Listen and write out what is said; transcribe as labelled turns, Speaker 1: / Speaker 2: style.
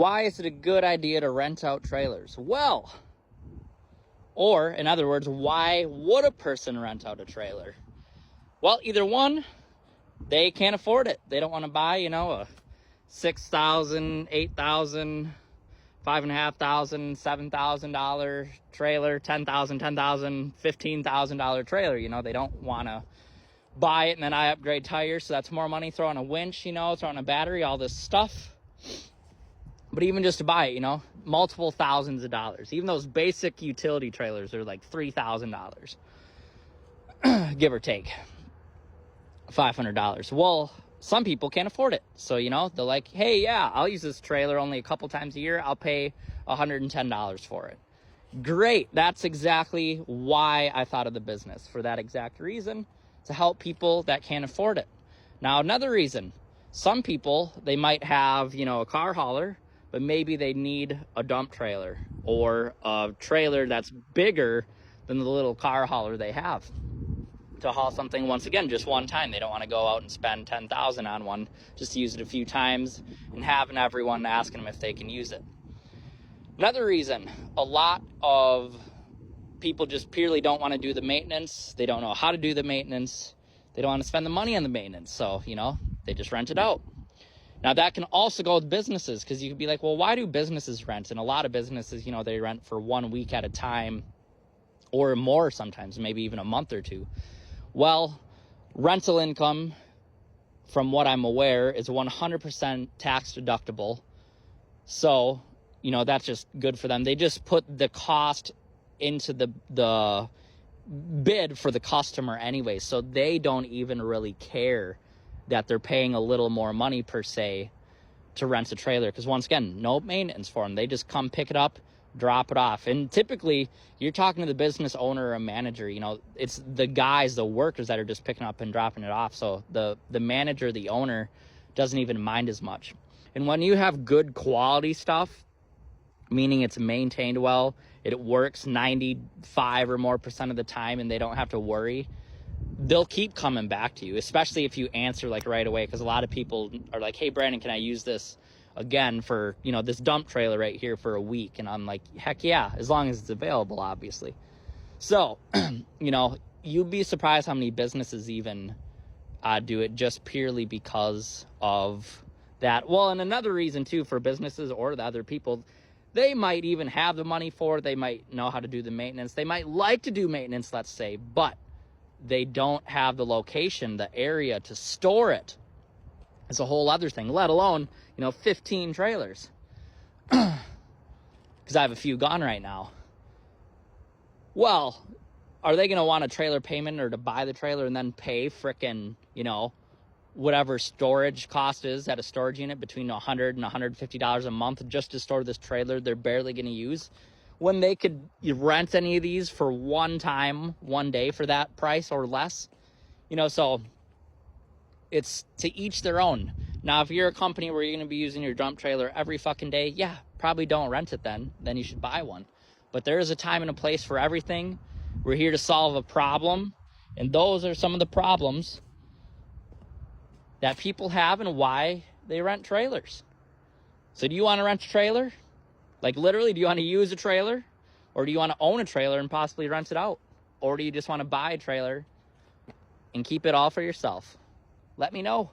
Speaker 1: why is it a good idea to rent out trailers? Well, or in other words, why would a person rent out a trailer? Well, either one, they can't afford it. They don't want to buy, a $6,000, $8,000, $5,500, $7,000 trailer, $10,000, $10,000, $15,000 trailer. They don't want to buy it and then I upgrade tires, so that's more money. Throw on a winch, throw on a battery, all this stuff. But even just to buy it, multiple thousands of dollars. Even those basic utility trailers are like $3,000, give or take, $500. Well, some people can't afford it. So, they're like, hey, yeah, I'll use this trailer only a couple times a year. I'll pay $110 for it. Great. That's exactly why I thought of the business, for that exact reason, to help people that can't afford it. Now, another reason, some people, they might have, a car hauler, but maybe they need a dump trailer or a trailer that's bigger than the little car hauler they have to haul something, once again, just one time. They don't want to go out and spend $10,000 on one, just to use it a few times and having everyone asking them if they can use it. Another reason, a lot of people just purely don't want to do the maintenance. They don't know how to do the maintenance. They don't want to spend the money on the maintenance. So, they just rent it out. Now, that can also go with businesses, because you could be like, well, why do businesses rent? And a lot of businesses, they rent for 1 week at a time or more sometimes, maybe even a month or two. Well, rental income, from what I'm aware, is 100% tax deductible. So, that's just good for them. They just put the cost into the bid for the customer anyway, so they don't even really care that they're paying a little more money per se to rent a trailer, because once again, no maintenance for them. They just come pick it up, drop it off. And typically you're talking to the business owner or a manager, it's the guys, the workers, that are just picking up and dropping it off. So the manager, the owner, doesn't even mind as much. And when you have good quality stuff, meaning it's maintained well, it works 95% or more of the time, and they don't have to worry, they'll keep coming back to you, especially if you answer like right away. Because a lot of people are like, hey, Brandon, can I use this again for, this dump trailer right here for a week? And I'm like, heck yeah, as long as it's available, obviously. So, you'd be surprised how many businesses even do it just purely because of that. Well, and another reason too, for businesses or the other people, they might even have the money for it. They might know how to do the maintenance. They might like to do maintenance, let's say, but they don't have the location, the area to store it. It's a whole other thing, let alone, 15 trailers. Because I have a few gone right now. Well, are they going to want a trailer payment or to buy the trailer and then pay frickin', whatever storage cost is at a storage unit, between $100 and $150 a month just to store this trailer they're barely going to use, when they could rent any of these for one time, one day for that price or less? So it's to each their own. Now, if you're a company where you're going to be using your dump trailer every fucking day, yeah, probably don't rent it then. Then you should buy one. But there is a time and a place for everything. We're here to solve a problem, and those are some of the problems that people have and why they rent trailers. So do you want to rent a trailer? Like literally, do you want to use a trailer? Or do you want to own a trailer and possibly rent it out? Or do you just want to buy a trailer and keep it all for yourself? Let me know.